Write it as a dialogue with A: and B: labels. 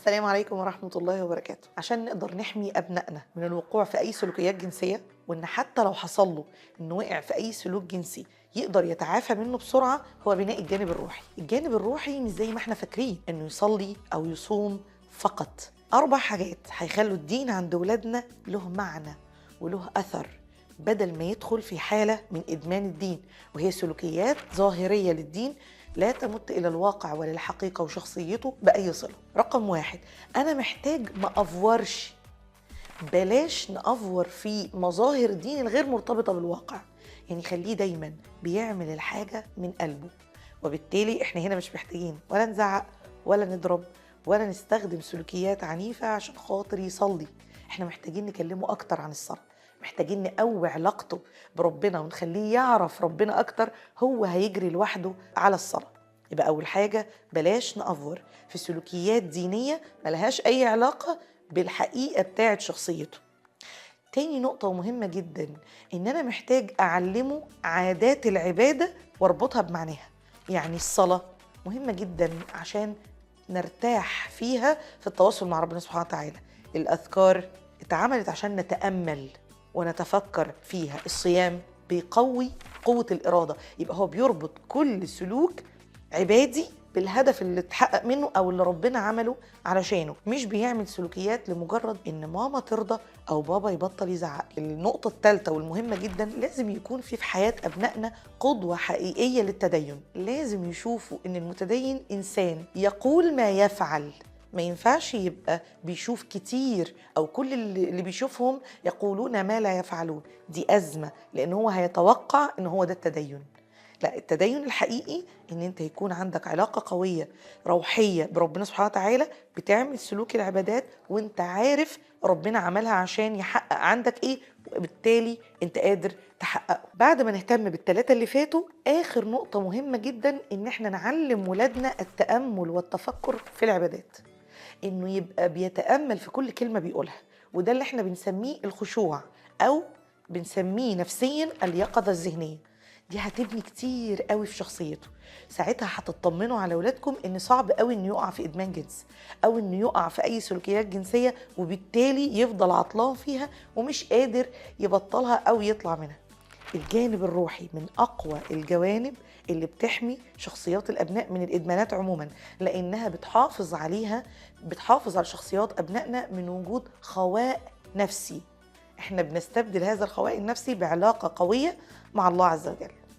A: السلام عليكم ورحمة الله وبركاته. عشان نقدر نحمي أبنائنا من الوقوع في أي سلوكيات جنسية، وإن حتى لو حصل له إنه وقع في أي سلوك جنسي يقدر يتعافى منه بسرعة، هو بناء الجانب الروحي. الجانب الروحي مش زي ما احنا فاكرين إنه يصلي أو يصوم فقط. 4 حاجات هيخلوا الدين عند ولادنا له معنى وله أثر، بدل ما يدخل في حالة من إدمان الدين، وهي سلوكيات ظاهرية للدين لا تمت إلى الواقع ولا الحقيقة وشخصيته بأي صلة. رقم 1، أنا محتاج ما أفورش. بلاش نأفور في مظاهر الدين الغير مرتبطة بالواقع، يعني خليه دايما بيعمل الحاجة من قلبه. وبالتالي احنا هنا مش محتاجين ولا نزعق ولا نضرب ولا نستخدم سلوكيات عنيفة عشان خاطر يصلي. احنا محتاجين نكلمه أكتر عن الصلاة، محتاجين نقوي علاقته بربنا ونخليه يعرف ربنا أكتر، هو هيجري لوحده على الصلاة. يبقى أول حاجة بلاش نأفور في سلوكيات دينية ملهاش أي علاقة بالحقيقة بتاعت شخصيته. تاني نقطة ومهمة جدا، إن أنا محتاج أعلمه عادات العبادة واربطها بمعناها. يعني الصلاة مهمة جدا عشان نرتاح فيها في التواصل مع ربنا سبحانه وتعالى. الأذكار اتعملت عشان نتأمل ونتفكر فيها. الصيام بيقوي قوة الإرادة، يبقى هو بيربط كل سلوك عبادي بالهدف اللي اتحقق منه أو اللي ربنا عمله علشانه، مش بيعمل سلوكيات لمجرد إن ماما ترضى أو بابا يبطل يزعق. النقطة الثالثة والمهمة جدا، لازم يكون في حياة أبنائنا قدوة حقيقية للتدين. لازم يشوفوا إن المتدين إنسان يقول ما يفعل، ما ينفعش يبقى بيشوف كتير أو كل اللي بيشوفهم يقولون ما لا يفعلون. دي أزمة، لأن هو هيتوقع إن هو ده التدين. لا، التدين الحقيقي ان انت يكون عندك علاقة قوية روحية بربنا سبحانه وتعالى، بتعمل سلوك العبادات وانت عارف ربنا عملها عشان يحقق عندك ايه، وبالتالي انت قادر تحققه. بعد ما نهتم بالثلاثة اللي فاتوا، اخر نقطة مهمة جدا ان احنا نعلم ولادنا التأمل والتفكر في العبادات، انه يبقى بيتأمل في كل كلمة بيقولها، وده اللي احنا بنسميه الخشوع او بنسميه نفسيا اليقظة الذهنية. دي هتبني كتير قوي في شخصيته. ساعتها هتطمنوا على اولادكم ان صعب قوي انه يقع في ادمان جنس او انه يقع في اي سلوكيات جنسيه، وبالتالي يفضل عطلان فيها ومش قادر يبطلها او يطلع منها. الجانب الروحي من اقوى الجوانب اللي بتحمي شخصيات الابناء من الادمانات عموما، لانها بتحافظ على شخصيات ابنائنا من وجود خواء نفسي. احنا بنستبدل هذا الخواء النفسي بعلاقه قويه مع الله عز وجل.